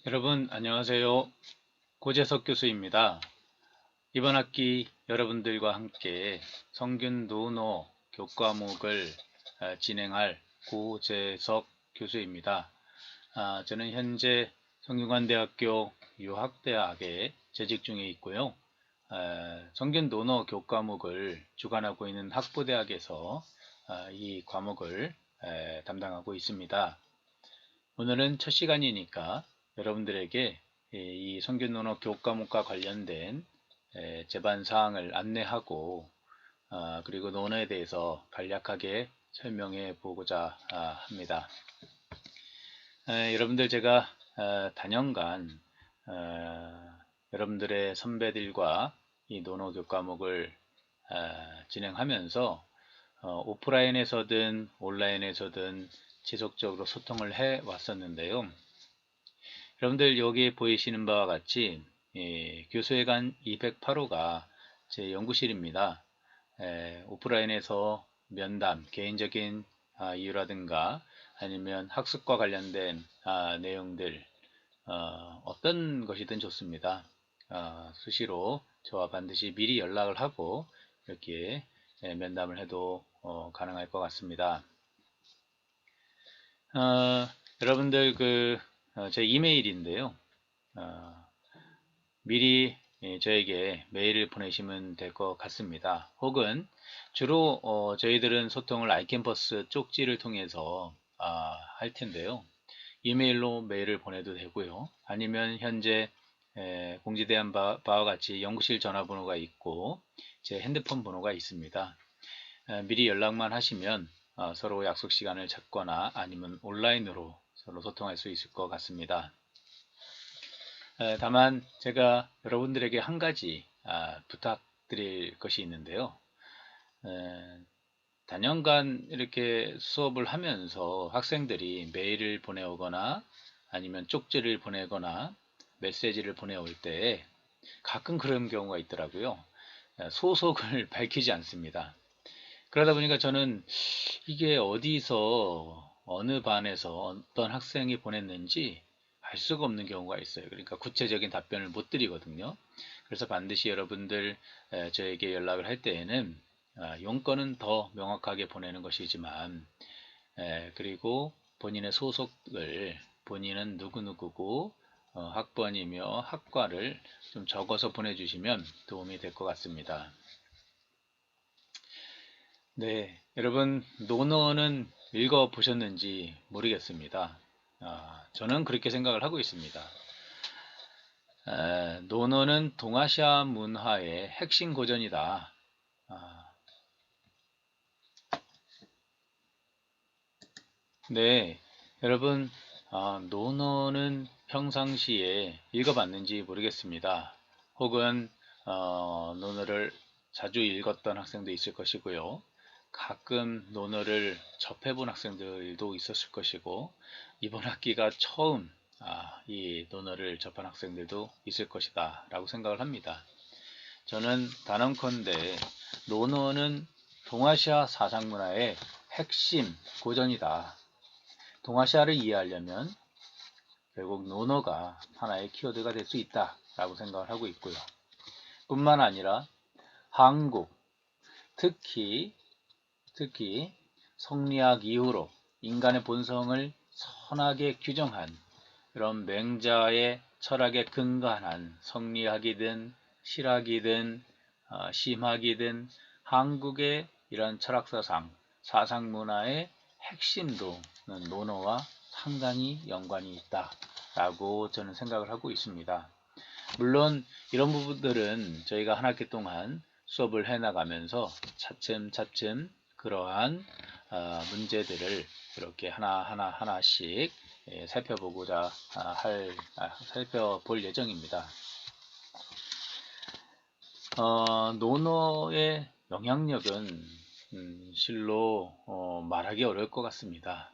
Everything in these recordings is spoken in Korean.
여러분 안녕하세요. 고재석 교수입니다. 이번 학기 여러분들과 함께 성균 논어 교과목을 진행할 고재석 교수입니다. 저는 현재 성균관대학교 유학대학에 재직 중에 있고요. 성균 논어 교과목을 주관하고 있는 학부대학에서 이 과목을 담당하고 있습니다. 오늘은 첫 시간이니까 여러분들에게 이 성균논어 교과목과 관련된 제반 사항을 안내하고 그리고 논어에 대해서 간략하게 설명해 보고자 합니다. 여러분들 제가 단연간 여러분들의 선배들과 이 논어 교과목을 진행하면서 오프라인에서든 온라인에서든 지속적으로 소통을 해 왔었는데요. 여러분들 여기 보이시는 바와 같이 교수회관 208호가 제 연구실입니다. 오프라인에서 면담, 개인적인 이유라든가 아니면 학습과 관련된 내용들 어떤 것이든 좋습니다. 수시로 저와 반드시 미리 연락을 하고 이렇게 면담을 해도 가능할 것 같습니다. 여러분들 제 이메일인데요. 미리 저에게 메일을 보내시면 될 것 같습니다. 혹은 주로 저희들은 소통을 아이캠퍼스 쪽지를 통해서 할 텐데요. 이메일로 메일을 보내도 되고요. 아니면 현재 공지된 바와 같이 연구실 전화번호가 있고 제 핸드폰 번호가 있습니다. 미리 연락만 하시면 서로 약속 시간을 잡거나 아니면 온라인으로 서로 소통할 수 있을 것 같습니다. 다만 제가 여러분들에게 한 가지 부탁드릴 것이 있는데요. 단연간 이렇게 수업을 하면서 학생들이 메일을 보내오거나 아니면 쪽지를 보내거나 메시지를 보내올 때 가끔 그런 경우가 있더라고요. 소속을 밝히지 않습니다. 그러다 보니까 저는 이게 어디서 어느 반에서 어떤 학생이 보냈는지 알 수가 없는 경우가 있어요. 그러니까 구체적인 답변을 못 드리거든요. 그래서 반드시 여러분들 저에게 연락을 할 때에는 용건은 더 명확하게 보내는 것이지만 그리고 본인의 소속을 본인은 누구누구고 학번이며 학과를 좀 적어서 보내주시면 도움이 될 것 같습니다. 네, 여러분 논어는 읽어보셨는지 모르겠습니다. 저는 그렇게 생각을 하고 있습니다. 논어는 동아시아 문화의 핵심 고전이다. 네, 여러분 논어는 평상시에 읽어봤는지 모르겠습니다. 혹은 논어를 자주 읽었던 학생도 있을 것이고요. 가끔 논어를 접해본 학생들도 있었을 것이고 이번 학기가 처음 이 논어를 접한 학생들도 있을 것이다 라고 생각을 합니다. 저는 단언컨대 논어는 동아시아 사상문화의 핵심 고전이다. 동아시아를 이해하려면 결국 논어가 하나의 키워드가 될 수 있다 라고 생각을 하고 있고요. 뿐만 아니라 한국, 특히 성리학 이후로 인간의 본성을 선하게 규정한 그런 맹자의 철학에 근거한 성리학이든 실학이든 심학이든 한국의 이런 철학사상, 사상문화의 핵심도 논어와 상당히 연관이 있다라고 저는 생각을 하고 있습니다. 물론 이런 부분들은 저희가 한 학기 동안 수업을 해나가면서 차츰차츰 그러한 문제들을 이렇게 하나씩 살펴보고자 살펴볼 예정입니다. 논어의 영향력은 실로 말하기 어려울 것 같습니다.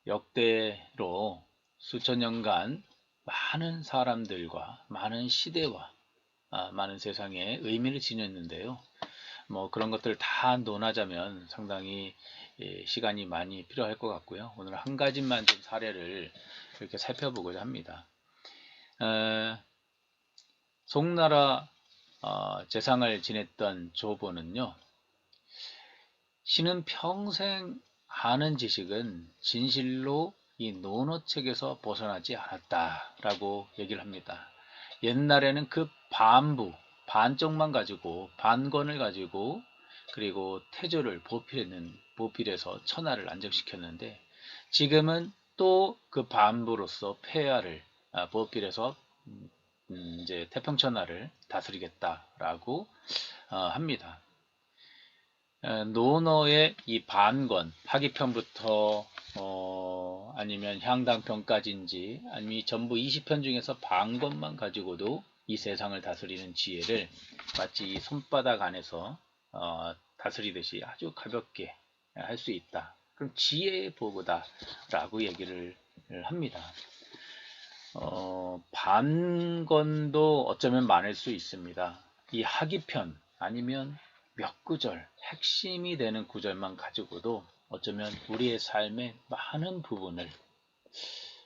역대로 수천 년간 많은 사람들과 많은 시대와 많은 세상에 의미를 지녔는데요. 뭐 그런 것들 다 논하자면 상당히 시간이 많이 필요할 것 같고요. 오늘 한 가지만 좀 사례를 이렇게 살펴보고자 합니다. 송나라 재상을 지냈던 조보는요, 신은 평생 아는 지식은 진실로 이 논어책에서 벗어나지 않았다라고 얘기를 합니다. 옛날에는 그 반쪽만 가지고, 반권을 가지고, 그리고 태조를 보필해서 천하를 안정시켰는데, 지금은 또 그 반부로서 폐하를 보필해서 이제 태평천하를 다스리겠다라고 합니다. 논어의 이 반권, 파기편부터 아니면 향당편까지인지 아니면 전부 20편 중에서 반권만 가지고도 이 세상을 다스리는 지혜를 마치 이 손바닥 안에서 다스리듯이 아주 가볍게 할 수 있다. 그럼 지혜의 보고다 라고 얘기를 합니다. 반권도 어쩌면 많을 수 있습니다. 이 하기편 아니면 몇 구절, 핵심이 되는 구절만 가지고도 어쩌면 우리의 삶의 많은 부분을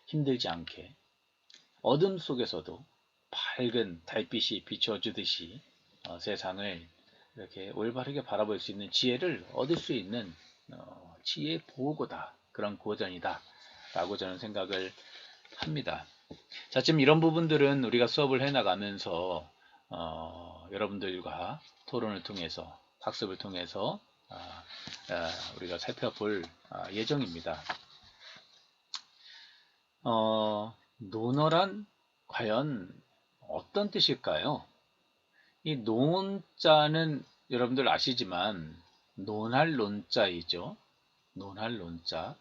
힘들지 않게 어둠 속에서도 밝은 달빛이 비춰주듯이 세상을 이렇게 올바르게 바라볼 수 있는 지혜를 얻을 수 있는 지혜 보고다, 그런 고전이다 라고 저는 생각을 합니다. 자, 지금 이런 부분들은 우리가 수업을 해나가면서 여러분들과 토론을 통해서, 학습을 통해서 우리가 살펴볼 예정입니다. 논어란 과연 어떤 뜻일까요? 이 논자는 여러분들 아시지만 논할 논자이죠. 논할 논자.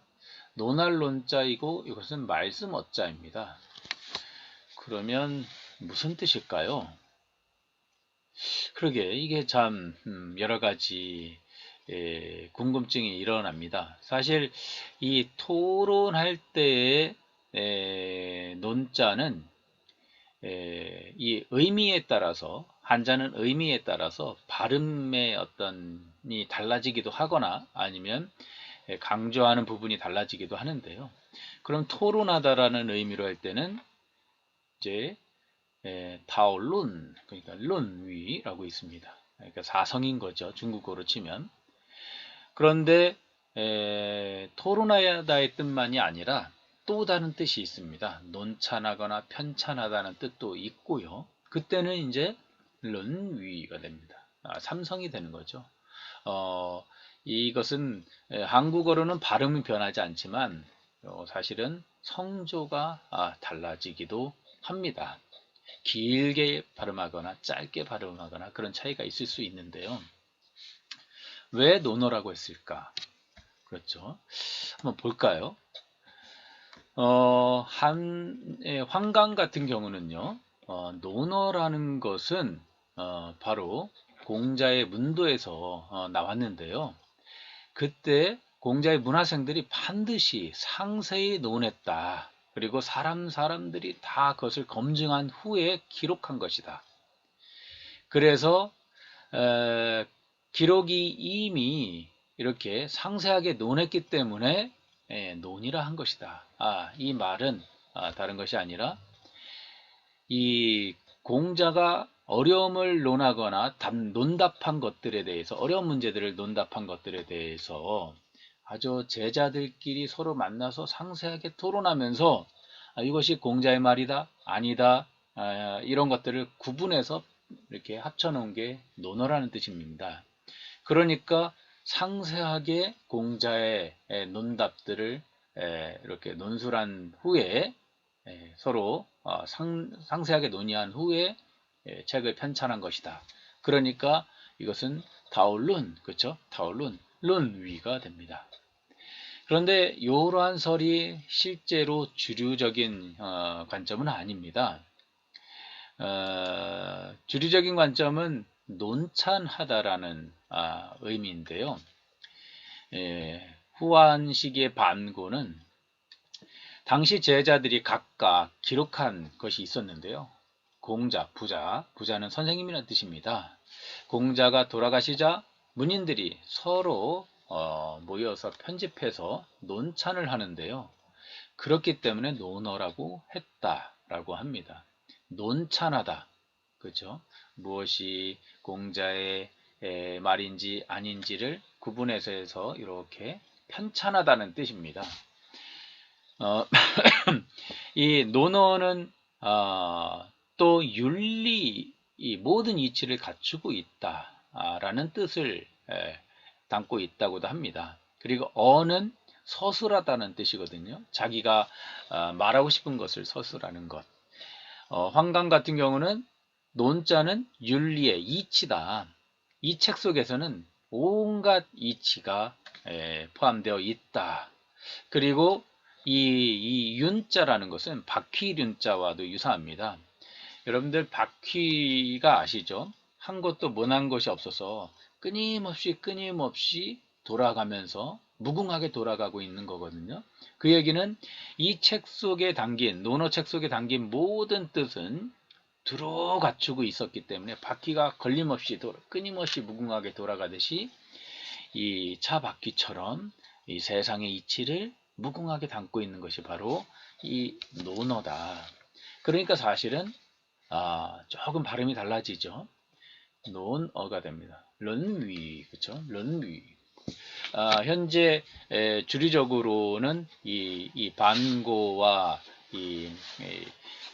논할 논자이고 이것은 말씀 어자입니다. 그러면 무슨 뜻일까요? 그러게 이게 참 여러 가지 궁금증이 일어납니다. 사실 이 토론할 때의 논자는 이 의미에 따라서, 한자는 의미에 따라서 발음의 어떤이 달라지기도 하거나 아니면 강조하는 부분이 달라지기도 하는데요. 그럼 토론하다라는 의미로 할 때는 이제 타올룬, 그러니까 룬위라고 있습니다. 그러니까 사성인 거죠. 중국어로 치면. 그런데 토론하다의 뜻만이 아니라 또 다른 뜻이 있습니다. 논찬하거나 편찬하다는 뜻도 있고요. 그때는 이제 룬위가 됩니다. 삼성이 되는 거죠. 이것은 한국어로는 발음이 변하지 않지만 사실은 성조가 달라지기도 합니다. 길게 발음하거나 짧게 발음하거나 그런 차이가 있을 수 있는데요. 왜 논어라고 했을까? 그렇죠. 한번 볼까요? 황강 같은 경우는요, 논어라는 것은 바로 공자의 문도에서 나왔는데요. 그때 공자의 문화생들이 반드시 상세히 논했다. 그리고 사람들이 다 그것을 검증한 후에 기록한 것이다. 그래서 기록이 이미 이렇게 상세하게 논했기 때문에 논이라 한 것이다. 이 말은 다른 것이 아니라 이 공자가 어려움을 논하거나 논답한 것들에 대해서, 어려운 문제들을 논답한 것들에 대해서 아주 제자들끼리 서로 만나서 상세하게 토론하면서 이것이 공자의 말이다, 아니다, 이런 것들을 구분해서 이렇게 합쳐놓은 게 논어라는 뜻입니다. 그러니까 상세하게 공자의 논답들을 이렇게 논술한 후에 서로 상세하게 논의한 후에 책을 편찬한 것이다. 그러니까 이것은 타올룬, 그렇죠? 타올룬, 룬위가 됩니다. 그런데 이러한 설이 실제로 주류적인 관점은 아닙니다. 주류적인 관점은 논찬하다라는 의미인데요. 후한 시기의 반고는 당시 제자들이 각각 기록한 것이 있었는데요. 공자, 부자는 선생님이라는 뜻입니다. 공자가 돌아가시자 문인들이 서로 모여서 편집해서 논찬을 하는데요. 그렇기 때문에 논어라고 했다라고 합니다. 논찬하다. 그죠? 무엇이 공자의 말인지 아닌지를 구분해서 해서 이렇게 편찬하다는 뜻입니다. 이 논어는 또 윤리, 이 모든 이치를 갖추고 있다라는 뜻을 담고 있다고도 합니다. 그리고 어는 서술하다는 뜻이거든요. 자기가 말하고 싶은 것을 서술하는 것. 황강 같은 경우는 논자는 윤리의 이치다. 이 책 속에서는 온갖 이치가 포함되어 있다. 그리고 이 윤자라는 것은 바퀴륜자와도 유사합니다. 여러분들 바퀴가 아시죠? 한 것도 못한 것이 없어서 끊임없이 돌아가면서 무궁하게 돌아가고 있는 거거든요. 그 얘기는 이 책 속에 담긴, 논어책 속에 담긴 모든 뜻은 두루 갖추고 있었기 때문에 바퀴가 끊임없이 무궁하게 돌아가듯이 이 차 바퀴처럼 이 세상의 이치를 무궁하게 담고 있는 것이 바로 이 논어다. 그러니까 사실은 조금 발음이 달라지죠. 논어가 됩니다. 런위, 그렇죠? 런위. 현재 주류적으로는 이 반고와 이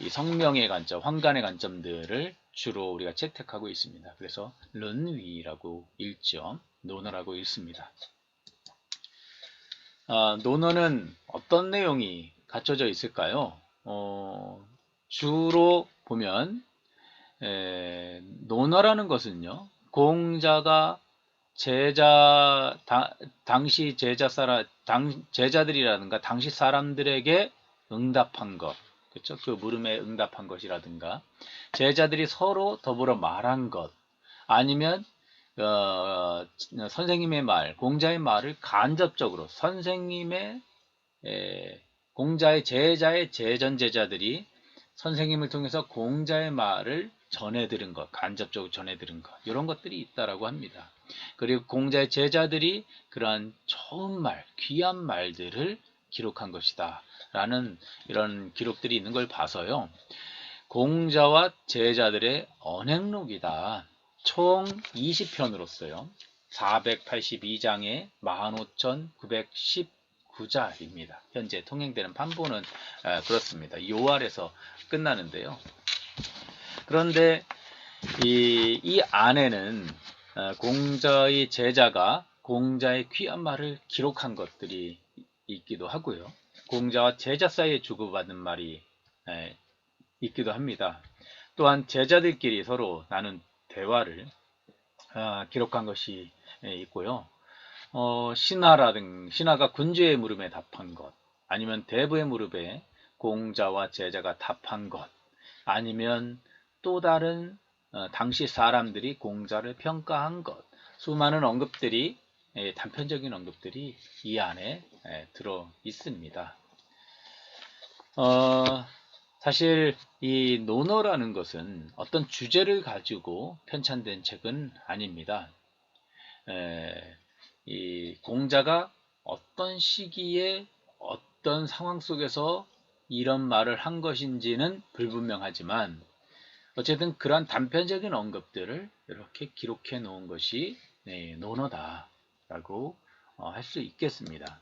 성명의 관점, 황간의 관점들을 주로 우리가 채택하고 있습니다. 그래서 런위라고 읽죠. 논어라고 읽습니다. 논어는 어떤 내용이 갖춰져 있을까요? 주로 보면 논어라는 것은요, 공자가 당시 제자들이라든가 당시 사람들에게 응답한 것, 그렇죠? 그 물음에 응답한 것이라든가, 제자들이 서로 더불어 말한 것, 아니면 선생님의 말, 공자의 말을 간접적으로 공자의 제자의 제전제자들이 선생님을 통해서 공자의 말을 전해 들은 것, 간접적으로 전해 들은 것, 이런 것들이 있다라고 합니다. 그리고 공자의 제자들이 그러한 좋은 말, 귀한 말들을 기록한 것이다 라는 이런 기록들이 있는 걸 봐서요, 공자와 제자들의 언행록이다. 총 20편으로서요. 482장에 15,919자입니다. 현재 통행되는 판본은 그렇습니다. 6알에서 끝나는데요. 그런데 이 안에는 공자의 제자가 공자의 귀한 말을 기록한 것들이 있기도 하고요. 공자와 제자 사이에 주고받은 말이 있기도 합니다. 또한 제자들끼리 서로 나눈 대화를 기록한 것이 있고요. 신하가 군주의 물음에 답한 것, 아니면 대부의 물음에 공자와 제자가 답한 것, 아니면 또 다른 당시 사람들이 공자를 평가한 것, 수많은 언급들이, 단편적인 언급들이 이 안에 들어 있습니다. 사실 이 논어라는 것은 어떤 주제를 가지고 편찬된 책은 아닙니다. 이 공자가 어떤 시기에 어떤 상황 속에서 이런 말을 한 것인지는 불분명하지만, 어쨌든 그러한 단편적인 언급들을 이렇게 기록해 놓은 것이 논어다라고 할 수 있겠습니다.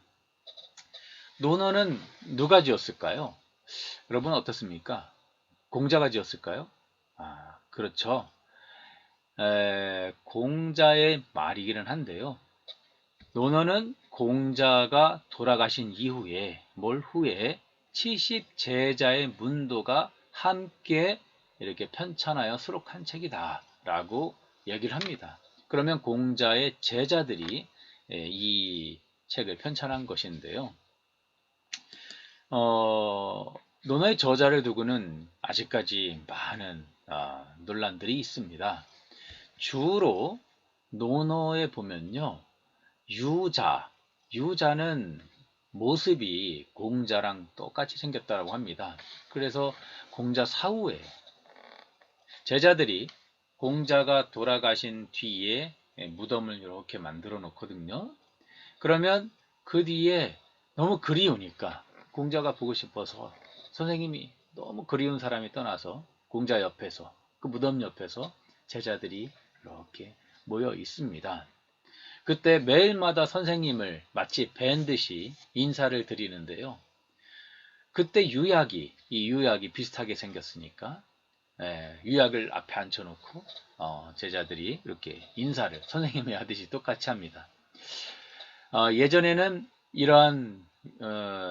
논어는 누가 지었을까요? 여러분 어떻습니까? 공자가 지었을까요? 그렇죠. 공자의 말이기는 한데요. 논어는 공자가 돌아가신 이후에, 70제자의 문도가 함께 이렇게 편찬하여 수록한 책이다 라고 얘기를 합니다. 그러면 공자의 제자들이 이 책을 편찬한 것인데요. 논어의 저자를 두고는 아직까지 많은 논란들이 있습니다. 주로 논어에 보면요, 유자는 모습이 공자랑 똑같이 생겼다고 합니다. 그래서 공자 사후에 제자들이 공자가 돌아가신 뒤에 무덤을 이렇게 만들어 놓거든요. 그러면 그 뒤에 너무 그리우니까 공자가 보고 싶어서 선생님이 너무 그리운 사람이 떠나서 공자 옆에서 그 무덤 옆에서 제자들이 이렇게 모여 있습니다. 그때 매일마다 선생님을 마치 뵌 듯이 인사를 드리는데요. 그때 이 유약이 비슷하게 생겼으니까 유약을 앞에 앉혀놓고 제자들이 이렇게 인사를 선생님이 하듯이 똑같이 합니다. 예전에는 이러한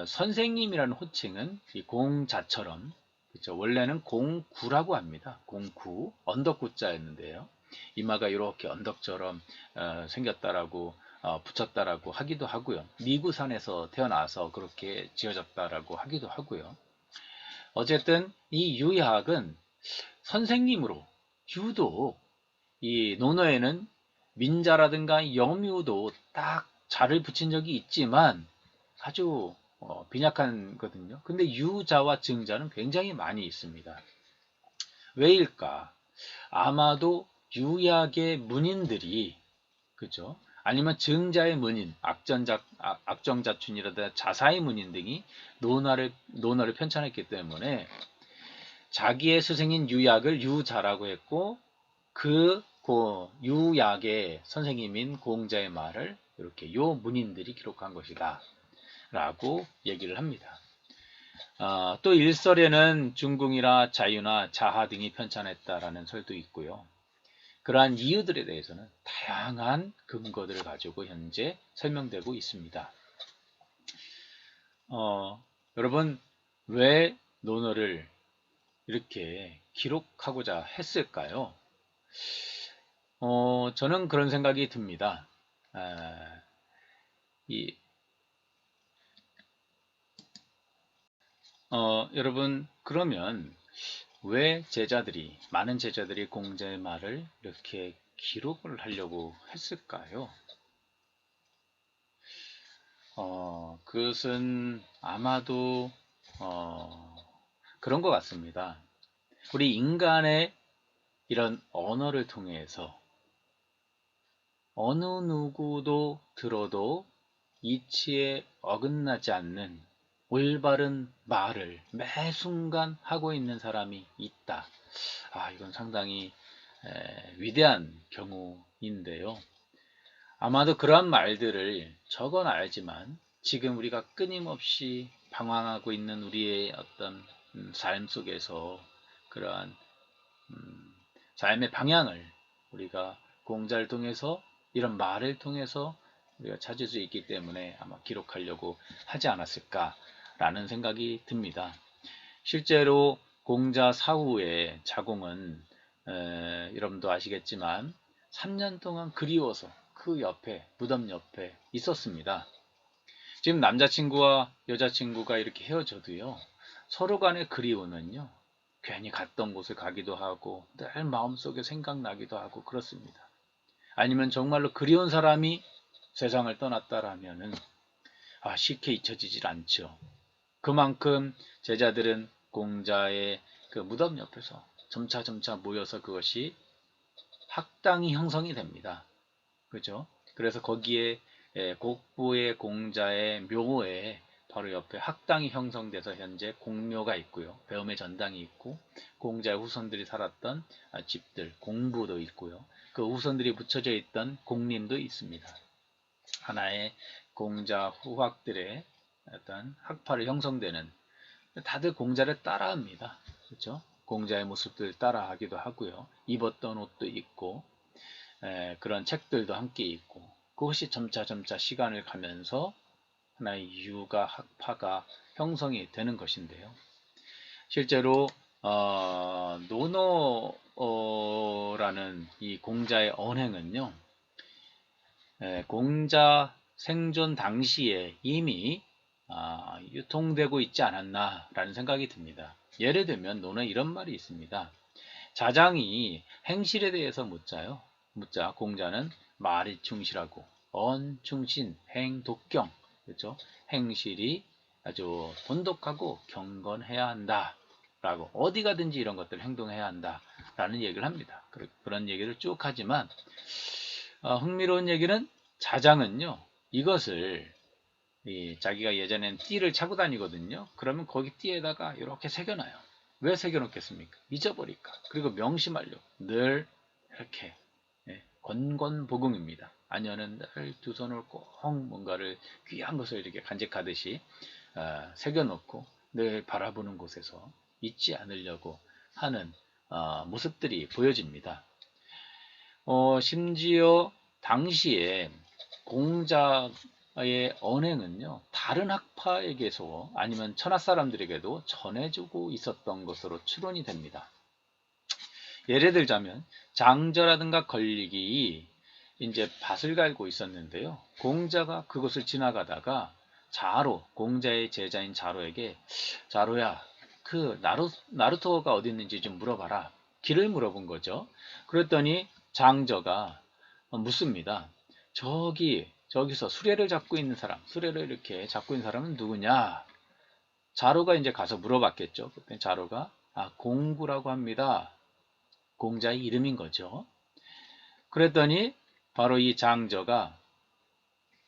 선생님이라는 호칭은 이 공자처럼 그렇죠? 원래는 공구라고 합니다. 공구 언덕구자였는데요. 이마가 이렇게 언덕처럼 생겼다라고 붙였다라고 하기도 하고요. 미구산에서 태어나서 그렇게 지어졌다라고 하기도 하고요. 어쨌든 이 유약은 선생님으로 유독 이 논어에는 민자라든가 염유도 딱 자를 붙인 적이 있지만 아주 빈약하거든요. 근데 유자와 증자는 굉장히 많이 있습니다. 왜일까? 아마도 유약의 문인들이 그죠? 아니면 증자의 문인, 악정자춘이라든가 자사의 문인 등이 논어를 편찬했기 때문에 자기의 스승인 유약을 유자라고 했고 그 유약의 선생님인 공자의 말을 이렇게 요 문인들이 기록한 것이다 라고 얘기를 합니다. 또 일설에는 중궁이나 자유나 자하 등이 편찬했다라는 설도 있고요. 그러한 이유들에 대해서는 다양한 근거들을 가지고 현재 설명되고 있습니다. 여러분 왜 논어를 이렇게 기록하고자 했을까요? 저는 그런 생각이 듭니다. 여러분 그러면 왜 많은 제자들이 공자의 말을 이렇게 기록을 하려고 했을까요? 그것은 아마도 그런 것 같습니다. 우리 인간의 이런 언어를 통해서 어느 누구도 들어도 이치에 어긋나지 않는 올바른 말을 매 순간 하고 있는 사람이 있다. 이건 상당히 위대한 경우인데요. 아마도 그러한 말들을 적어놔야지만 지금 우리가 끊임없이 방황하고 있는 우리의 어떤 삶 속에서 그러한 삶의 방향을 우리가 공자를 통해서 이런 말을 통해서 우리가 찾을 수 있기 때문에 아마 기록하려고 하지 않았을까라는 생각이 듭니다. 실제로 공자 사후에 자공은 여러분도 아시겠지만 3년 동안 그리워서 그 옆에 무덤 옆에 있었습니다. 지금 남자친구와 여자친구가 이렇게 헤어져도요. 서로 간의 그리움은요. 괜히 갔던 곳을 가기도 하고 늘 마음속에 생각나기도 하고 그렇습니다. 아니면 정말로 그리운 사람이 세상을 떠났다라면은 쉽게 잊혀지질 않죠. 그만큼 제자들은 공자의 그 무덤 옆에서 점차 모여서 그것이 학당이 형성이 됩니다. 그죠? 그래서 거기에 곡부의 공자의 묘에 바로 옆에 학당이 형성돼서 현재 공묘가 있고요. 배움의 전당이 있고 공자의 후손들이 살았던 집들, 공부도 있고요. 그 후손들이 붙여져 있던 공림도 있습니다. 하나의 공자 후학들의 어떤 학파를 형성되는 다들 공자를 따라합니다. 그렇죠? 공자의 모습들 따라하기도 하고요. 입었던 옷도 있고 그런 책들도 함께 있고 그것이 점차 시간을 가면서 하나의 유가 학파가 형성이 되는 것인데요. 실제로 논어라는 이 공자의 언행은요. 공자 생존 당시에 이미 유통되고 있지 않았나라는 생각이 듭니다. 예를 들면 논어에 이런 말이 있습니다. 자장이 행실에 대해서 묻자 공자는 말이 충실하고 언 충신 행 독경 그렇죠? 행실이 아주 돈독하고 경건해야 한다 라고 어디 가든지 이런 것들 행동해야 한다 라는 얘기를 합니다. 그런 얘기를 쭉 하지만 흥미로운 얘기는 자장은요, 이것을 자기가 예전엔 띠를 차고 다니거든요. 그러면 거기 띠에다가 이렇게 새겨놔요. 왜 새겨놓겠습니까? 잊어버릴까. 그리고 명심하려고 늘 이렇게 건건보궁입니다. 아녀는 늘 두 손을 꼭 뭔가를 귀한 것을 이렇게 간직하듯이 새겨놓고 늘 바라보는 곳에서 잊지 않으려고 하는 모습들이 보여집니다. 심지어 당시에 공자의 언행은요, 다른 학파에게서 아니면 천하 사람들에게도 전해주고 있었던 것으로 추론이 됩니다. 예를 들자면 장저라든가 걸리기 이제 밭을 갈고 있었는데요. 공자가 그것을 지나가다가 자로, 공자의 제자인 자로에게 자로야, 그 나루토가 어디 있는지 좀 물어봐라. 길을 물어본 거죠. 그랬더니 장저가 묻습니다. 저기서 수레를 잡고 있는 사람, 수레를 이렇게 잡고 있는 사람은 누구냐? 자로가 이제 가서 물어봤겠죠. 그때 자로가 공구라고 합니다. 공자의 이름인 거죠. 그랬더니 바로 이 장저가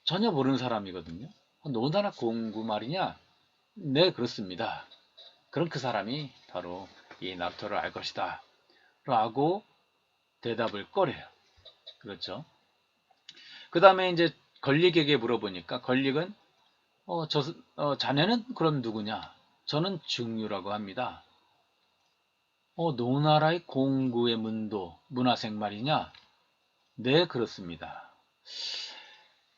전혀 모르는 사람이거든요. 너나 공구 말이냐? 네, 그렇습니다. 그럼 그 사람이 바로 이 나루토를 알 것이다. 라고 대답을 꺼려요. 그렇죠. 그 다음에 이제 걸릭에게 물어보니까 걸릭은 자네는 그럼 누구냐? 저는 중유라고 합니다. 노나라의 공구의 문도 문화생 말이냐? 네, 그렇습니다.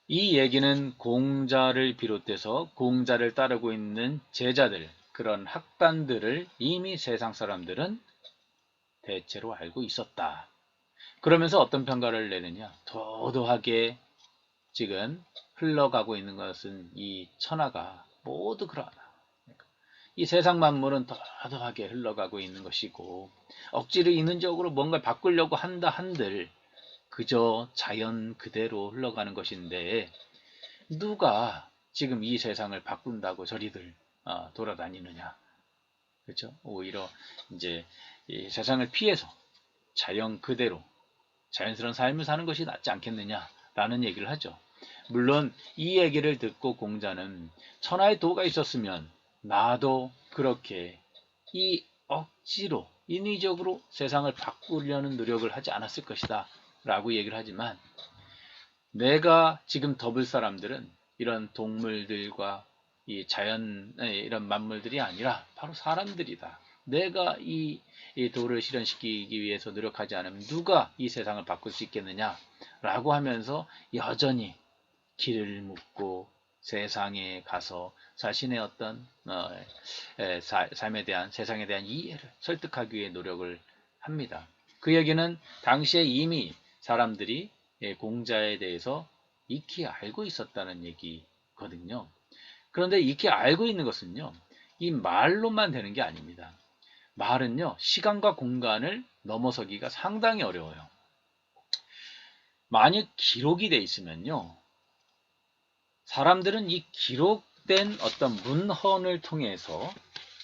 이 얘기는 공자를 비롯해서 공자를 따르고 있는 제자들, 그런 학단들을 이미 세상 사람들은 대체로 알고 있었다. 그러면서 어떤 평가를 내느냐? 도도하게 지금 흘러가고 있는 것은 이 천하가 모두 그러하다. 이 세상 만물은 도도하게 흘러가고 있는 것이고 억지로 인위적으로 뭔가를 바꾸려고 한다 한들 그저 자연 그대로 흘러가는 것인데 누가 지금 이 세상을 바꾼다고 저리들 돌아다니느냐. 그렇죠? 오히려 이제 이 세상을 피해서 자연 그대로 자연스러운 삶을 사는 것이 낫지 않겠느냐라는 얘기를 하죠. 물론 이 얘기를 듣고 공자는 천하의 도가 있었으면 나도 그렇게 이 억지로 인위적으로 세상을 바꾸려는 노력을 하지 않았을 것이다 라고 얘기를 하지만 내가 지금 덮을 사람들은 이런 동물들과 이 자연 이런 만물들이 아니라 바로 사람들이다. 내가 이 도를 실현시키기 위해서 노력하지 않으면 누가 이 세상을 바꿀 수 있겠느냐 라고 하면서 여전히 길을 묻고 세상에 가서 자신의 어떤 삶에 대한 세상에 대한 이해를 설득하기 위해 노력을 합니다. 그 얘기는 당시에 이미 사람들이 공자에 대해서 익히 알고 있었다는 얘기거든요. 그런데 익히 알고 있는 것은요, 이 말로만 되는 게 아닙니다. 말은요, 시간과 공간을 넘어서기가 상당히 어려워요. 만약 기록이 돼 있으면요, 사람들은 이 기록된 어떤 문헌을 통해서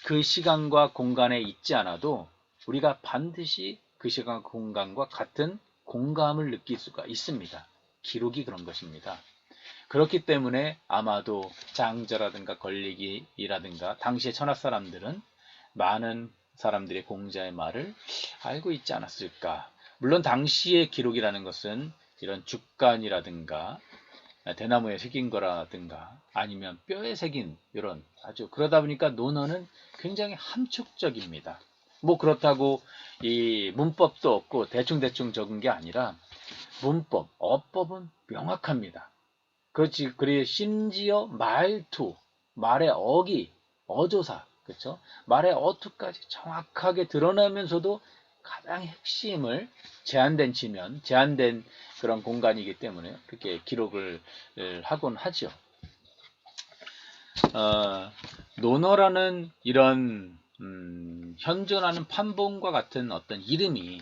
그 시간과 공간에 있지 않아도 우리가 반드시 그 시간과 공간과 같은 공감을 느낄 수가 있습니다. 기록이 그런 것입니다. 그렇기 때문에 아마도 장저라든가 걸리기라든가 당시의 천하 사람들은 많은 사람들의 공자의 말을 알고 있지 않았을까. 물론 당시의 기록이라는 것은 이런 죽간이라든가 대나무에 새긴 거라든가 아니면 뼈에 새긴 이런 아주 그러다 보니까 논어는 굉장히 함축적입니다. 뭐 그렇다고 이 문법도 없고 대충대충 적은 게 아니라 문법, 어법은 명확합니다. 그렇지. 그리고 심지어 말투, 말의 어기, 어조사, 그렇죠? 말의 어투까지 정확하게 드러나면서도 가장 핵심을 제한된 치면, 제한된 그런 공간이기 때문에 그렇게 기록을 하곤 하죠. 논어라는 이런 현존하는 판본과 같은 어떤 이름이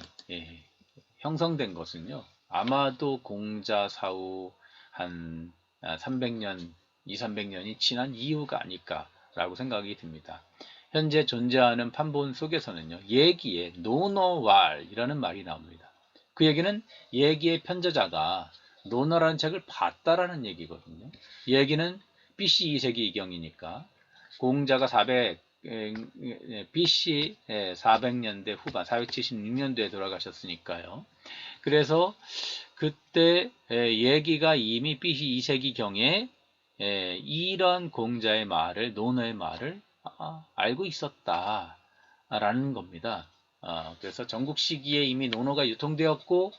형성된 것은요. 아마도 공자 사후 한 300년, 2, 300년이 지난 이유가 아닐까라고 생각이 듭니다. 현재 존재하는 판본 속에서는요. 예기에 논어왈이라는 말이 나옵니다. 그 얘기는 얘기의 편저자가 논어라는 책을 봤다라는 얘기거든요. 이 얘기는 BC 2세기 이경이니까 공자가 BC 400년대 후반 476년도에 돌아가셨으니까요. 그래서 그때 얘기가 이미 BC 2세기경에 이런 공자의 말을, 논어의 말을 알고 있었다라는 겁니다. 그래서 전국 시기에 이미 논어가 유통되었고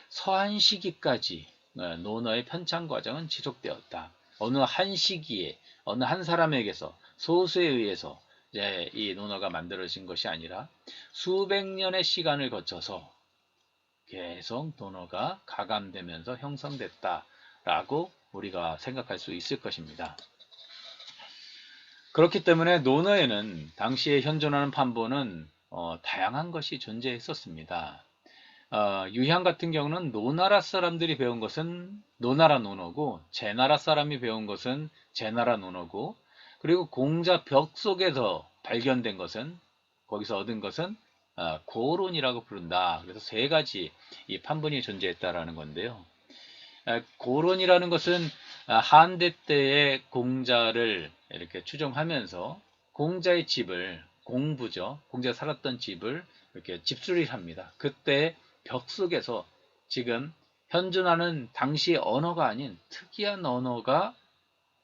서한 시기까지 논어의 편찬 과정은 지속되었다. 어느 한 시기에 어느 한 사람에게서 소수에 의해서 이제 이 논어가 만들어진 것이 아니라 수백 년의 시간을 거쳐서 계속 논어가 가감되면서 형성됐다라고 우리가 생각할 수 있을 것입니다. 그렇기 때문에 논어에는 당시에 현존하는 판본은 다양한 것이 존재했었습니다. 유희양 같은 경우는 노나라 사람들이 배운 것은 노나라 논어고 제나라 사람이 배운 것은 제나라 논어고 그리고 공자 벽 속에서 발견된 것은 거기서 얻은 것은 고론이라고 부른다. 그래서 세 가지 이 판본이 존재했다라는 건데요. 고론이라는 것은 한대 때의 공자를 이렇게 추정하면서 공자의 집을 공부죠. 공자가 살았던 집을 이렇게 집수리를 합니다. 그때 벽 속에서 지금 현존하는 당시의 언어가 아닌 특이한 언어가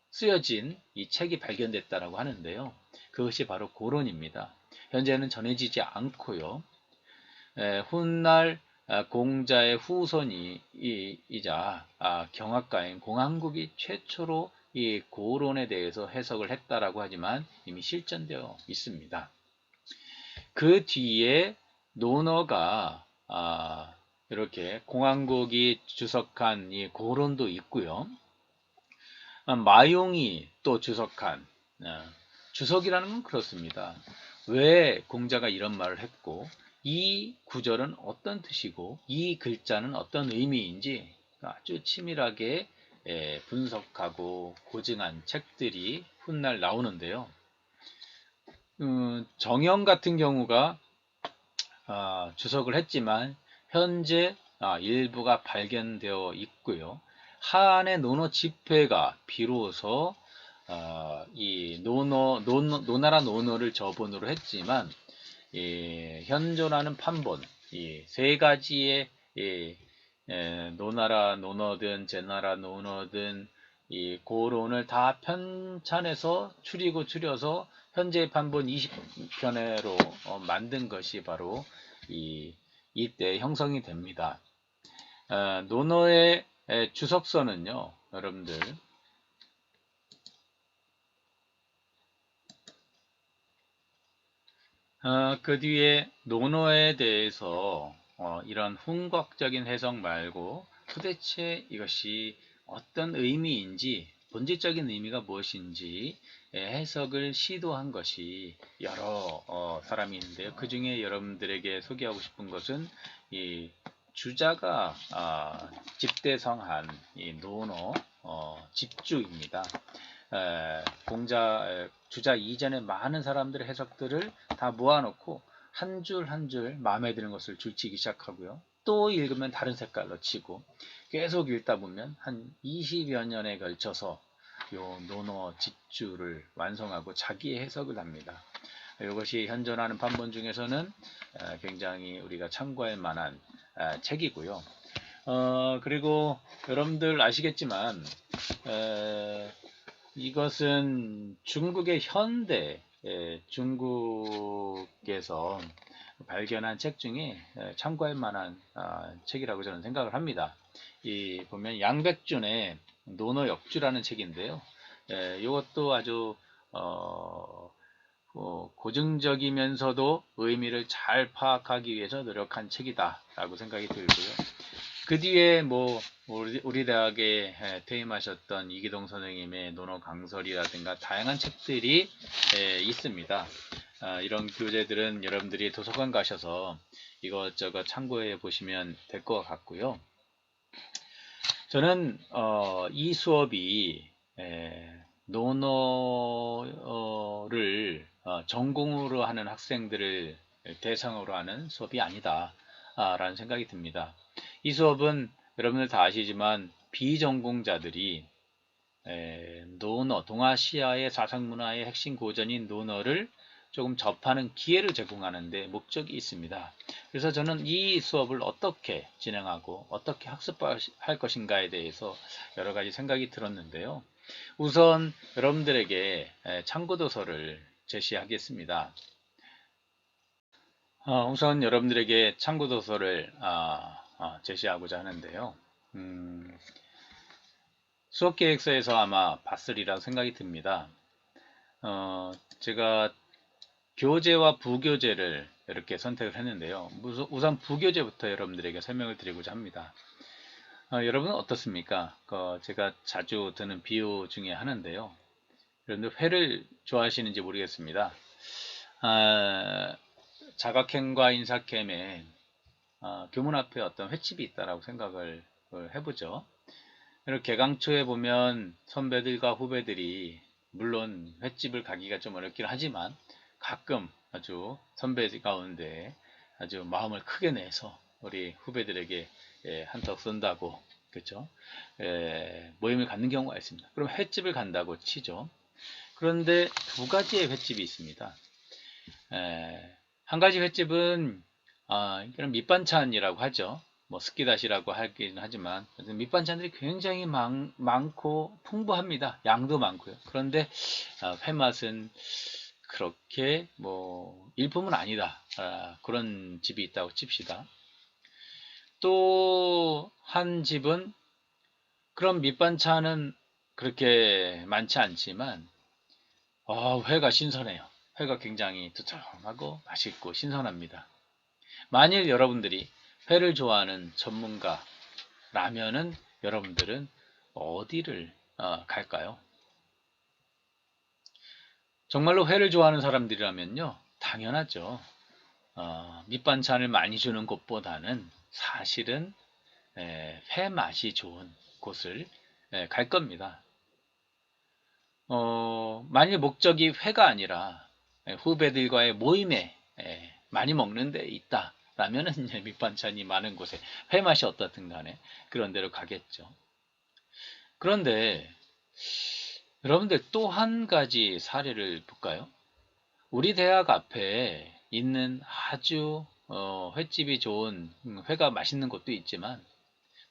쓰여진 이 책이 발견됐다라고 하는데요. 그것이 바로 고론입니다. 현재는 전해지지 않고요. 훗날 공자의 후손이자 경학가인 공항국이 최초로 이 고론에 대해서 해석을 했다라고 하지만 이미 실전되어 있습니다. 그 뒤에 논어가 이렇게 공항국이 주석한 이 고론도 있고요. 마용이 또 주석한 주석이라는 건 그렇습니다. 왜 공자가 이런 말을 했고 이 구절은 어떤 뜻이고 이 글자는 어떤 의미인지 아주 치밀하게 분석하고 고증한 책들이 훗날 나오는데요. 정형 같은 경우가 주석을 했지만 현재 일부가 발견되어 있고요. 한의 논어 집회가 비로소 이 노나라 논어를 저본으로 했지만 현존하는 판본 이 세 가지의 노나라 논어든 제나라 논어든 이 고론을 다 편찬해서 추려서 현재의 판본 20편으로 만든 것이 바로 이때 형성이 됩니다. 논어의 주석서는요, 여러분들 그 뒤에 논어에 대해서 이런 훈각적인 해석 말고 도대체 이것이 어떤 의미인지 본질적인 의미가 무엇인지 해석을 시도한 것이 여러 사람이 있는데요. 그 중에 여러분들에게 소개하고 싶은 것은 이 주자가 집대성한 이 논어 집주입니다. 주자 이전에 많은 사람들의 해석들을 다 모아놓고 한 줄 한 줄 마음에 드는 것을 줄치기 시작하고요. 또 읽으면 다른 색깔로 치고 계속 읽다 보면 한 20여 년에 걸쳐서 요 논어 집주를 완성하고 자기의 해석을 합니다. 이것이 현존하는 판본 중에서는 굉장히 우리가 참고할 만한 책이고요. 그리고 여러분들 아시겠지만 이것은 중국의 현대 중국에서 발견한 책 중에 참고할 만한 책이라고 저는 생각을 합니다. 보면 양백준의 논어역주라는 책인데요. 이것도 아주 고증적이면서도 의미를 잘 파악하기 위해서 노력한 책이다라고 생각이 들고요. 그 뒤에 우리 대학에 퇴임하셨던 이기동 선생님의 논어 강설이라든가 다양한 책들이 있습니다. 이런 교재들은 여러분들이 도서관 가셔서 이것저것 참고해 보시면 될 것 같고요. 저는 이 수업이 논어를 전공으로 하는 학생들을 대상으로 하는 수업이 아니다. 라는 생각이 듭니다. 이 수업은 여러분들 다 아시지만 비전공자들이 논어, 동아시아의 사상문화의 핵심 고전인 논어를 조금 접하는 기회를 제공하는 데 목적이 있습니다. 그래서 저는 이 수업을 어떻게 진행하고 어떻게 학습할 것인가에 대해서 여러 가지 생각이 들었는데요. 우선 여러분들에게 참고도서를 제시하겠습니다. 우선 여러분들에게 참고도서를 제시하고자 하는데요. 수업계획서에서 아마 봤으리라 생각이 듭니다. 제가 교재와 부교재를 이렇게 선택을 했는데요. 우선 부교재부터 여러분들에게 설명을 드리고자 합니다. 여러분은 어떻습니까? 제가 자주 드는 비유 중에 하나인데요. 여러분들 회를 좋아하시는지 모르겠습니다. 자각행과 인사캠에 교문 앞에 어떤 횟집이 있다라고 생각을 해보죠. 이렇게 개강초에 보면 선배들과 후배들이 물론 횟집을 가기가 좀 어렵긴 하지만 가끔 아주 선배 가운데 아주 마음을 크게 내서 우리 후배들에게 한턱 쏜다고 그렇죠? 모임을 갖는 경우가 있습니다. 그럼 횟집을 간다고 치죠. 그런데 두 가지의 횟집이 있습니다. 한 가지 횟집은 이런 밑반찬이라고 하죠. 뭐 스키다시라고 하긴 하지만 밑반찬들이 굉장히 많고 풍부합니다. 양도 많고요. 그런데 회 맛은 그렇게 뭐 일품은 아니다. 그런 집이 있다고 칩시다. 또 한 집은 그런 밑반찬은 그렇게 많지 않지만 회가 신선해요. 회가 굉장히 두툼하고 맛있고 신선합니다. 만일 여러분들이 회를 좋아하는 전문가라면은 여러분들은 어디를 갈까요? 정말로 회를 좋아하는 사람들이라면요, 당연하죠. 밑반찬을 많이 주는 곳보다는 사실은 회 맛이 좋은 곳을 갈 겁니다. 만일 목적이 회가 아니라 후배들과의 모임에 많이 먹는 데 있다 라면은 밑반찬이 많은 곳에 회 맛이 어떻든 간에 그런 데로 가겠죠. 그런데 여러분들 또 한 가지 사례를 볼까요? 우리 대학 앞에 있는 아주 횟집이 좋은 회가 맛있는 곳도 있지만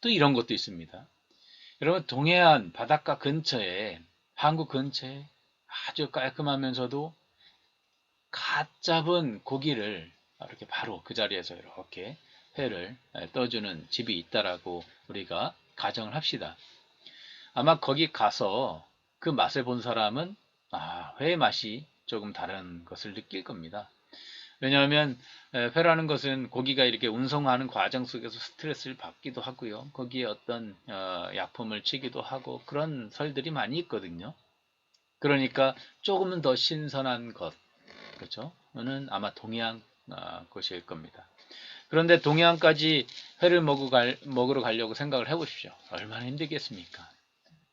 또 이런 것도 있습니다. 여러분 동해안 바닷가 근처에 한국 근처에 아주 깔끔하면서도 갓 잡은 고기를 이렇게 바로 그 자리에서 이렇게 회를 떠주는 집이 있다라고 우리가 가정을 합시다. 아마 거기 가서 그 맛을 본 사람은 회의 맛이 조금 다른 것을 느낄 겁니다. 왜냐하면 회라는 것은 고기가 이렇게 운송하는 과정 속에서 스트레스를 받기도 하고요. 거기에 어떤 약품을 치기도 하고 그런 설들이 많이 있거든요. 그러니까 조금은 더 신선한 것, 그렇죠? 는 아마 동해안 것일 겁니다. 그런데 동해안까지 회를 먹으러 가려고 생각을 해보십시오. 얼마나 힘들겠습니까?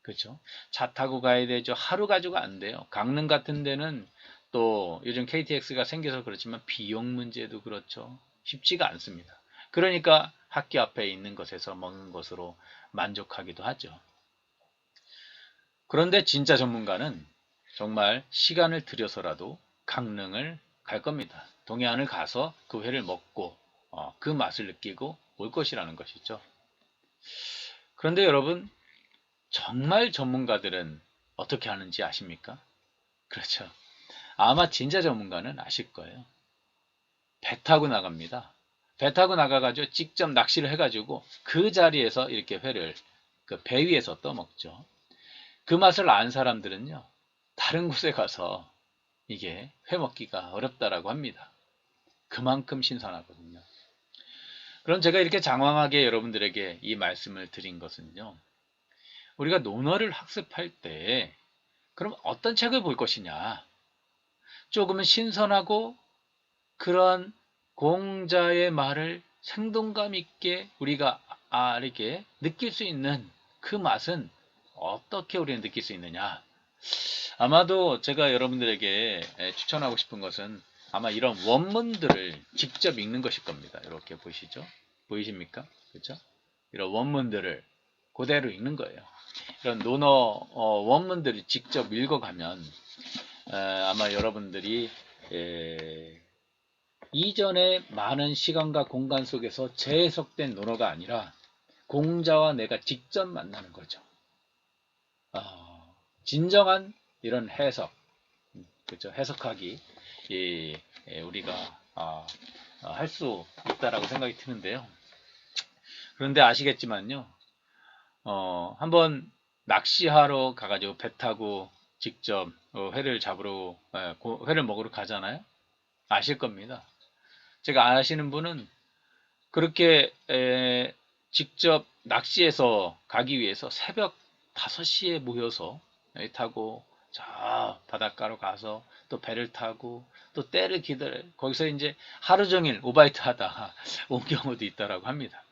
그렇죠? 차 타고 가야 되죠. 하루 가지고 안 돼요. 강릉 같은 데는 또 요즘 KTX가 생겨서 그렇지만 비용 문제도 그렇죠. 쉽지가 않습니다. 그러니까 학교 앞에 있는 곳에서 먹는 것으로 만족하기도 하죠. 그런데 진짜 전문가는 정말 시간을 들여서라도 강릉을 갈 겁니다. 동해안을 가서 그 회를 먹고 그 맛을 느끼고 올 것이라는 것이죠. 그런데 여러분 정말 전문가들은 어떻게 하는지 아십니까? 그렇죠. 아마 진짜 전문가는 아실 거예요. 배 타고 나갑니다. 배 타고 나가가지고 직접 낚시를 해가지고 그 자리에서 이렇게 회를 그 배 위에서 떠먹죠. 그 맛을 안 사람들은요, 다른 곳에 가서 이게 회 먹기가 어렵다라고 합니다. 그만큼 신선하거든요. 그럼 제가 이렇게 장황하게 여러분들에게 이 말씀을 드린 것은요, 우리가 논어를 학습할 때 그럼 어떤 책을 볼 것이냐, 조금은 신선하고 그런 공자의 말을 생동감 있게 우리가 이렇게 느낄 수 있는 그 맛은 어떻게 우리는 느낄 수 있느냐. 아마도 제가 여러분들에게 추천하고 싶은 것은 아마 이런 원문들을 직접 읽는 것일 겁니다. 이렇게 보시죠. 보이십니까? 그렇죠? 이런 원문들을 그대로 읽는 거예요. 이런 논어 원문들을 직접 읽어가면 아마 여러분들이 이전에 많은 시간과 공간 속에서 재해석된 논어가 아니라 공자와 내가 직접 만나는 거죠. 진정한 이런 해석, 그렇죠? 해석하기 우리가 할 수 있다라고 생각이 드는데요. 그런데 아시겠지만요, 한번 낚시하러 가가지고 배 타고 직접 회를 잡으러 회를 먹으러 가잖아요. 아실 겁니다. 제가 아시는 분은 그렇게 직접 낚시해서 가기 위해서 새벽 5시에 모여서 타고 저 바닷가로 가서 또 배를 타고 또 때를 기다려 거기서 이제 하루 종일 오바이트 하다 온 경우도 있다라고 합니다.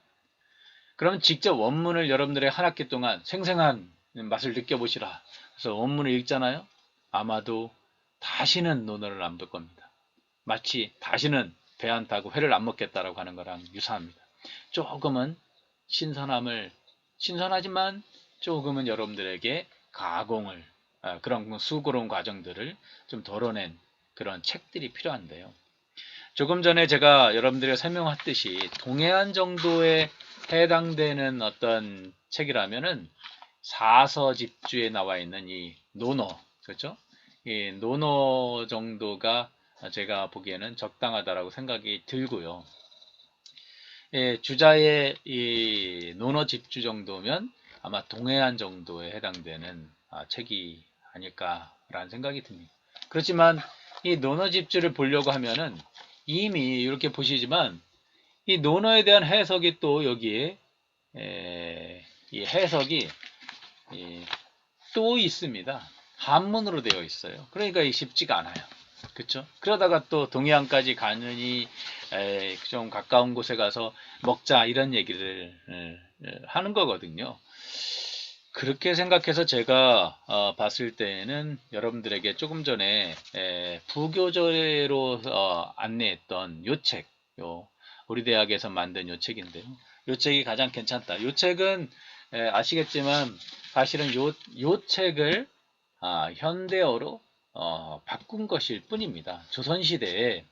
그럼 직접 원문을 여러분들의 한 학기 동안 생생한 맛을 느껴보시라. 그래서 원문을 읽잖아요. 아마도 다시는 논어를 안 볼 겁니다. 마치 다시는 배 안 타고 회를 안 먹겠다라고 하는 거랑 유사합니다. 조금은 신선하지만 조금은 여러분들에게 가공을 그런 수고로운 과정들을 좀 덜어낸 그런 책들이 필요한데요. 조금 전에 제가 여러분들에게 설명했듯이 동해안 정도에 해당되는 어떤 책이라면은 사서집주에 나와 있는 이 논어, 그렇죠? 이 논어 정도가 제가 보기에는 적당하다라고 생각이 들고요. 주자의 이 논어 집주 정도면 아마 동해안 정도에 해당되는 책이 아닐까라는 생각이 듭니다. 그렇지만 이 논어 집주를 보려고 하면은 이미 이렇게 보시지만 이 논어에 대한 해석이 또 여기에 이 해석이 또 있습니다. 한문으로 되어 있어요. 그러니까 쉽지가 않아요. 그렇죠? 그러다가 또 동해안까지 가느니 좀 가까운 곳에 가서 먹자 이런 얘기를 하는 거거든요. 그렇게 생각해서 제가 봤을 때는 여러분들에게 조금 전에 부교재로 안내했던 요 책, 우리 대학에서 만든 요 책인데요. 요 책이 가장 괜찮다. 요 책은 아시겠지만 사실은 요 책을 현대어로 바꾼 것일 뿐입니다. 조선시대에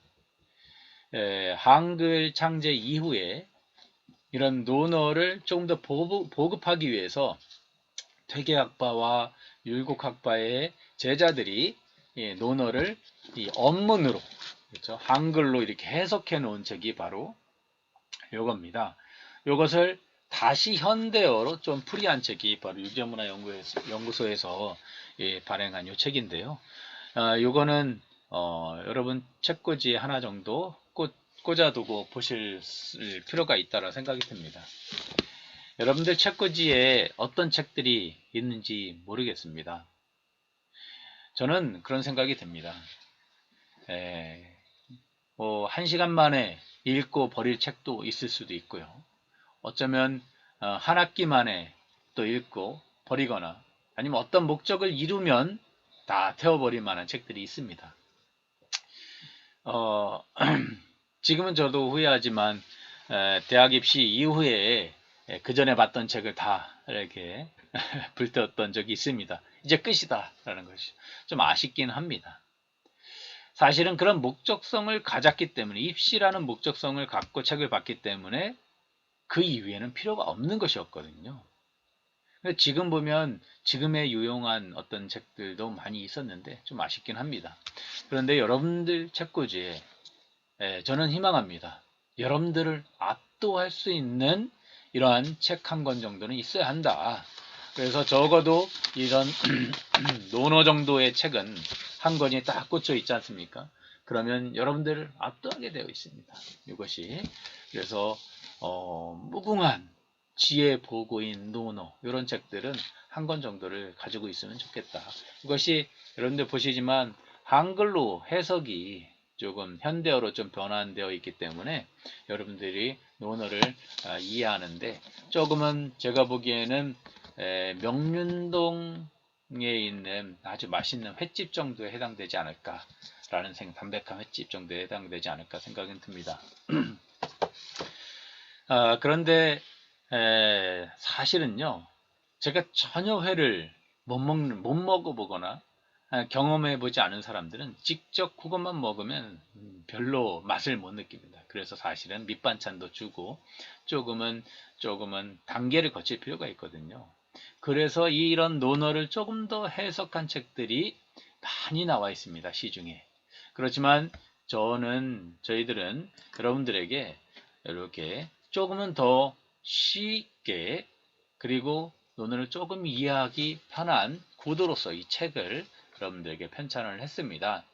한글 창제 이후에 이런 논어를 조금 더 보급하기 위해서 퇴계학파와 율곡학파의 제자들이 논어를 이 언문으로, 그렇죠? 한글로 이렇게 해석해 놓은 책이 바로 요겁니다. 요것을 다시 현대어로 좀 풀이한 책이 바로 유전문화연구소에서 발행한 요 책인데요. 요거는 여러분 책꽂이에 하나 정도 꽂아두고 보실 필요가 있다고 생각이 듭니다. 여러분들 책꽂이에 어떤 책들이 있는지 모르겠습니다. 저는 그런 생각이 듭니다. 한 시간 만에 읽고 버릴 책도 있을 수도 있고요. 어쩌면 한 학기 만에 또 읽고 버리거나 아니면 어떤 목적을 이루면 다 태워버릴 만한 책들이 있습니다. 지금은 저도 후회하지만 대학 입시 이후에 그 전에 봤던 책을 다 이렇게 불태웠던 적이 있습니다. 이제 끝이다 라는 것이 좀 아쉽긴 합니다. 사실은 그런 목적성을 가졌기 때문에 입시라는 목적성을 갖고 책을 봤기 때문에 그 이후에는 필요가 없는 것이었거든요. 지금 보면 지금의 유용한 어떤 책들도 많이 있었는데 좀 아쉽긴 합니다. 그런데 여러분들 책꽂이에 저는 희망합니다. 여러분들을 압도할 수 있는 이러한 책 한 권 정도는 있어야 한다. 그래서 적어도 이런 논어 정도의 책은 한 권이 딱 꽂혀 있지 않습니까? 그러면 여러분들을 압도하게 되어 있습니다. 이것이 그래서 무궁한 지혜 보고인 논어 이런 책들은 한 권 정도를 가지고 있으면 좋겠다. 이것이 여러분들 보시지만 한글로 해석이 조금 현대어로 좀 변환되어 있기 때문에 여러분들이 논어를 이해하는데 조금은 제가 보기에는 명륜동에 있는 아주 맛있는 횟집 정도에 해당되지 않을까라는 담백한 횟집 정도에 해당되지 않을까 생각은 듭니다. 그런데 사실은요, 제가 전혀 회를 못 먹어보거나 경험해보지 않은 사람들은 직접 그것만 먹으면 별로 맛을 못 느낍니다. 그래서 사실은 밑반찬도 주고 조금은 단계를 거칠 필요가 있거든요. 그래서 이런 논어를 조금 더 해석한 책들이 많이 나와 있습니다. 시중에. 그렇지만 저희들은 여러분들에게 이렇게 조금은 더 쉽게, 그리고 논어를 조금 이해하기 편한 구도로서 이 책을 여러분들에게 편찬을 했습니다.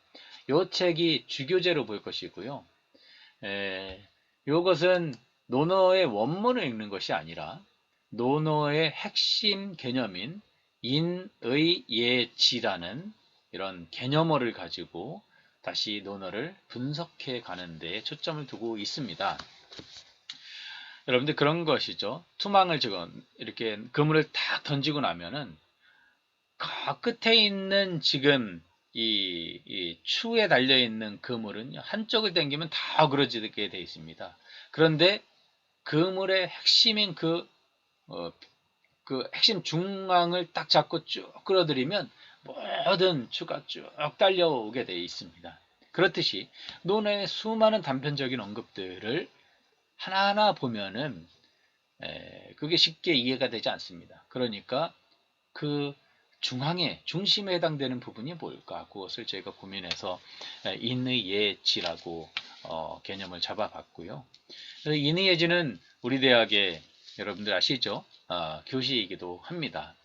이 책이 주교재로 볼 것이고요. 이것은 논어의 원문을 읽는 것이 아니라 논어의 핵심 개념인 인의 예지라는 이런 개념어를 가지고 다시 논어를 분석해 가는 데 초점을 두고 있습니다. 여러분들 그런 것이죠. 투망을 이렇게 그물을 탁 던지고 나면은 끝에 있는 지금 이 추에 달려 있는 그물은 한쪽을 당기면 다 어그러지게 되어 있습니다. 그런데 그물의 핵심인 그 핵심 중앙을 딱 잡고 쭉 끌어들이면 모든 추가 쭉 달려오게 되어 있습니다. 그렇듯이 논어의 수많은 단편적인 언급들을 하나하나 보면은 그게 쉽게 이해가 되지 않습니다. 그러니까 그 중심에 해당되는 부분이 뭘까? 그것을 저희가 고민해서 인의 예지라고 개념을 잡아봤고요. 인의 예지는 우리 대학의 여러분들 아시죠? 교시이기도 합니다.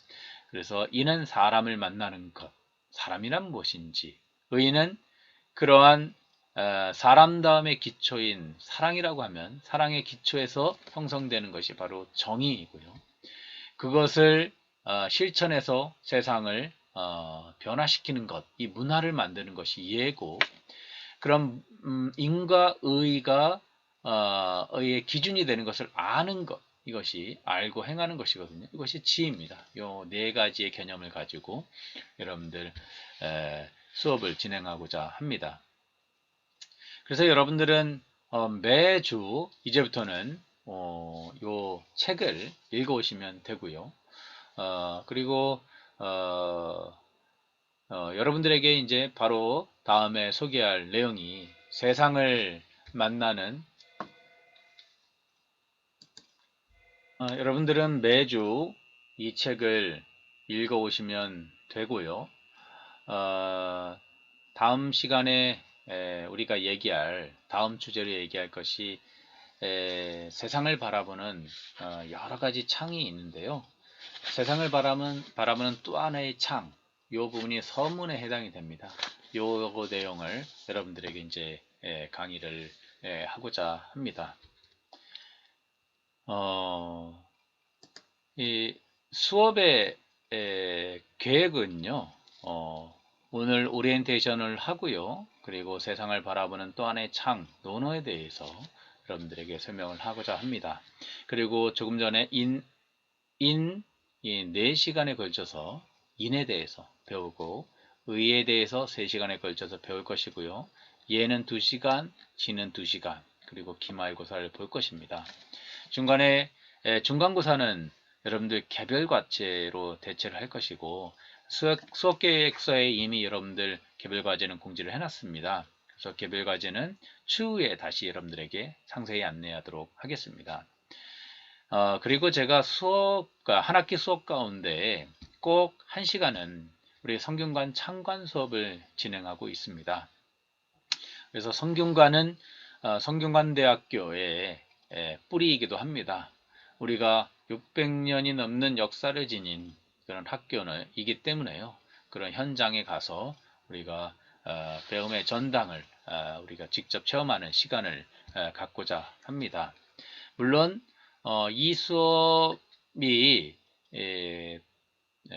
그래서 인은 사람을 만나는 것, 사람이란 무엇인지, 의는 그러한 사람다움의 기초인 사랑이라고 하면 사랑의 기초에서 형성되는 것이 바로 정의이고요. 그것을 실천해서 세상을 변화시키는 것, 이 문화를 만드는 것이 예고, 그럼 인과 의가 의의 기준이 되는 것을 아는 것, 이것이 알고 행하는 것이거든요. 이것이 지입니다. 요 네 가지의 개념을 가지고 여러분들 수업을 진행하고자 합니다. 그래서 여러분들은 매주 이제부터는 요 책을 읽어오시면 되고요. 그리고 여러분들에게 이제 바로 다음에 소개할 내용이 세상을 만나는, 여러분들은 매주 이 책을 읽어오시면 되고요. 다음 시간에 우리가 다음 주제로 얘기할 것이 세상을 바라보는 여러 가지 창이 있는데요. 세상을 바라보는 또 하나의 창, 이 부분이 서문에 해당이 됩니다. 요 내용을 여러분들에게 이제 강의를 하고자 합니다. 이 수업의 계획은요, 오늘 오리엔테이션을 하고요. 그리고 세상을 바라보는 또 하나의 창, 논어에 대해서 여러분들에게 설명을 하고자 합니다. 그리고 조금 전에 이 4시간에 걸쳐서 인에 대해서 배우고, 의에 대해서 3시간에 걸쳐서 배울 것이고요. 예는 2시간, 지는 2시간, 그리고 기말고사를 볼 것입니다. 중간고사는 여러분들 개별과제로 대체를 할 것이고, 수업계획서에 이미 여러분들 개별과제는 공지를 해놨습니다. 그래서 개별과제는 추후에 다시 여러분들에게 상세히 안내하도록 하겠습니다. 그리고 제가 한 학기 수업 가운데 꼭 1시간은 우리 성균관 창관 수업을 진행하고 있습니다. 그래서 성균관은 성균관대학교의 뿌리이기도 합니다. 우리가 600년이 넘는 역사를 지닌 그런 학교이기 때문에요. 그런 현장에 가서 우리가 배움의 전당을 우리가 직접 체험하는 시간을 갖고자 합니다. 물론 이 수업이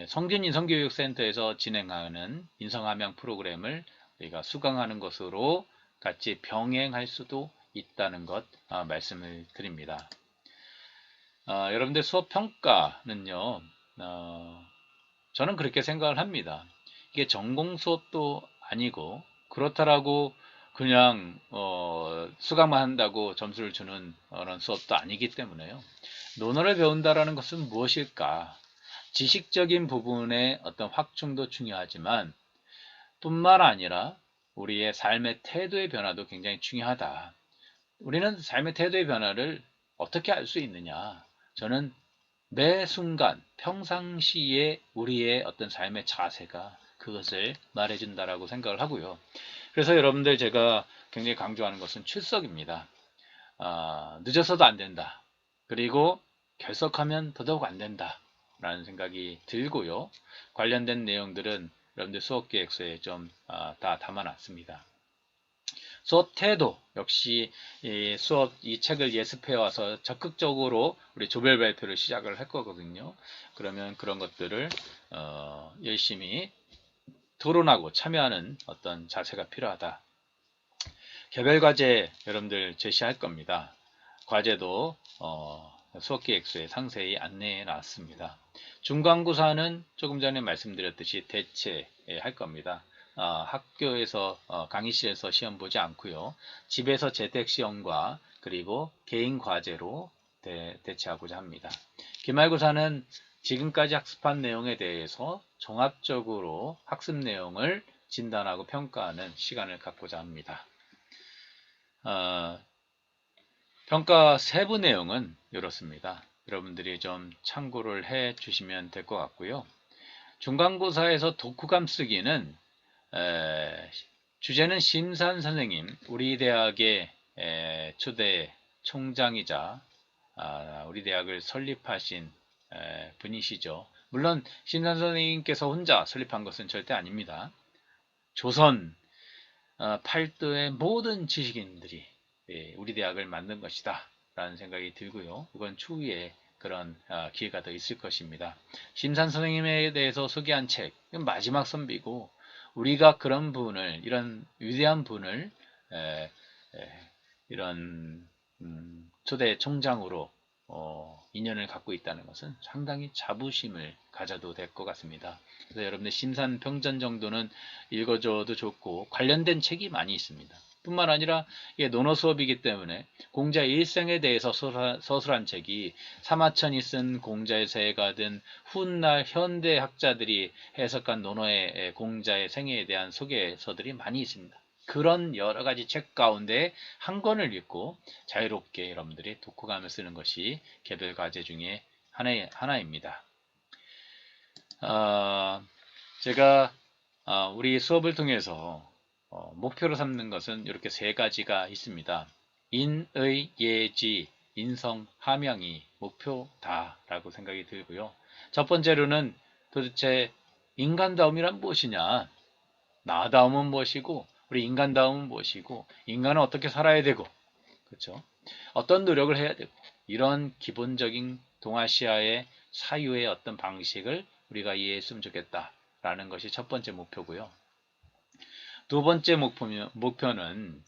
성균인성교육센터에서 진행하는 인성함양 프로그램을 우리가 수강하는 것으로 같이 병행할 수도 있다는 것 말씀을 드립니다. 여러분들 수업 평가는요, 저는 그렇게 생각을 합니다. 이게 전공 수업도 아니고, 그렇다라고 그냥 수강만 한다고 점수를 주는 그런 수업도 아니기 때문에요. 논어를 배운다라는 것은 무엇일까? 지식적인 부분의 어떤 확충도 중요하지만 뿐만 아니라 우리의 삶의 태도의 변화도 굉장히 중요하다. 우리는 삶의 태도의 변화를 어떻게 알 수 있느냐? 저는 매 순간 평상시에 우리의 어떤 삶의 자세가 그것을 말해준다라고 생각을 하고요. 그래서 여러분들 제가 굉장히 강조하는 것은 출석입니다. 늦어서도 안 된다. 그리고 결석하면 더더욱 안 된다. 라는 생각이 들고요. 관련된 내용들은 여러분들 수업 계획서에 좀 다 담아놨습니다. 수업 태도 역시 이 책을 예습해 와서 적극적으로 우리 조별 발표를 시작을 할 거거든요. 그러면 그런 것들을 열심히 토론하고 참여하는 어떤 자세가 필요하다. 개별 과제 여러분들 제시할 겁니다. 과제도 수업 계획서에 상세히 안내해 놨습니다. 중간고사는 조금 전에 말씀드렸듯이 대체할 겁니다. 학교에서 강의실에서 시험 보지 않고요. 집에서 재택시험과 그리고 개인 과제로 대체하고자 합니다. 기말고사는 지금까지 학습한 내용에 대해서 종합적으로 학습 내용을 진단하고 평가하는 시간을 갖고자 합니다. 평가 세부 내용은 이렇습니다. 여러분들이 좀 참고를 해 주시면 될 것 같고요. 중간고사에서 독후감 쓰기는 주제는 심산 선생님, 우리 대학의 초대 총장이자 우리 대학을 설립하신 분이시죠. 물론 심산 선생님께서 혼자 설립한 것은 절대 아닙니다. 조선 팔도의 모든 지식인들이 우리 대학을 만든 것이다 라는 생각이 들고요. 이건 추후에 그런 기회가 더 있을 것입니다. 심산 선생님에 대해서 소개한 책, 마지막 선비고 우리가 그런 분을, 이런 위대한 분을 이런 초대 총장으로 인연을 갖고 있다는 것은 상당히 자부심을 가져도 될 것 같습니다. 그래서 여러분들 심산평전 정도는 읽어줘도 좋고 관련된 책이 많이 있습니다. 뿐만 아니라 이게 논어 수업이기 때문에 공자의 일생에 대해서 서술한 책이 사마천이 쓴 공자의 세가 든 훗날 현대 학자들이 해석한 논어의 공자의 생애에 대한 소개서들이 많이 있습니다. 그런 여러 가지 책 가운데 한 권을 읽고 자유롭게 여러분들이 독후감을 쓰는 것이 개별 과제 중에 하나입니다. 제가 우리 수업을 통해서 목표로 삼는 것은 이렇게 세 가지가 있습니다. 인의, 예지, 인성, 함양이 목표다라고 생각이 들고요. 첫 번째로는 도대체 인간다움이란 무엇이냐? 나다움은 무엇이고 우리 인간다움은 무엇이고 인간은 어떻게 살아야 되고 그렇죠? 어떤 노력을 해야 되고 이런 기본적인 동아시아의 사유의 어떤 방식을 우리가 이해했으면 좋겠다라는 것이 첫 번째 목표고요. 두 번째 목표는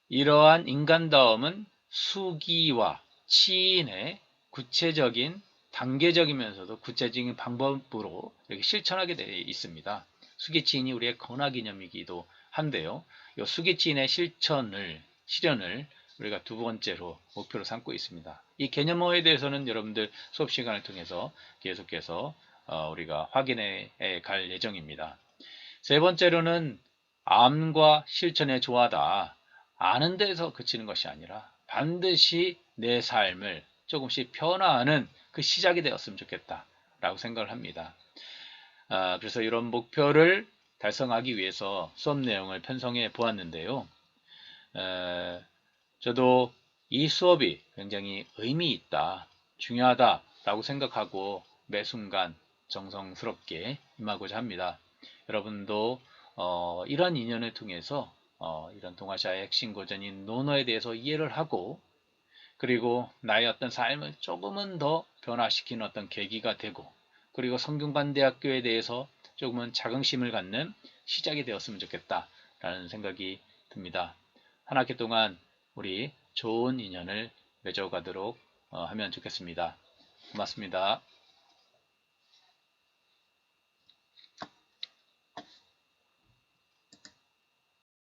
이러한 인간다움은 수기와 치인의 구체적인 단계적이면서도 구체적인 방법으로 이렇게 실천하게 되어 있습니다. 수기치인이 우리의 건화기념이기도 한데요. 이 수기치인의 실현을 우리가 두 번째로 목표로 삼고 있습니다. 이 개념어에 대해서는 여러분들 수업 시간을 통해서 계속해서 우리가 확인해 갈 예정입니다. 세 번째로는 암과 실천의 조화다. 아는 데서 그치는 것이 아니라 반드시 내 삶을 조금씩 변화하는 그 시작이 되었으면 좋겠다 라고 생각을 합니다. 그래서 이런 목표를 달성하기 위해서 수업 내용을 편성해 보았는데요. 저도 이 수업이 굉장히 의미 있다, 중요하다 라고 생각하고 매 순간 정성스럽게 임하고자 합니다. 여러분도 이런 인연을 통해서 이런 동아시아의 핵심 고전인 논어에 대해서 이해를 하고 그리고 나의 어떤 삶을 조금은 더 변화시키는 어떤 계기가 되고 그리고 성균관대학교에 대해서 조금은 자긍심을 갖는 시작이 되었으면 좋겠다라는 생각이 듭니다. 한 학기 동안 우리 좋은 인연을 맺어가도록 하면 좋겠습니다. 고맙습니다.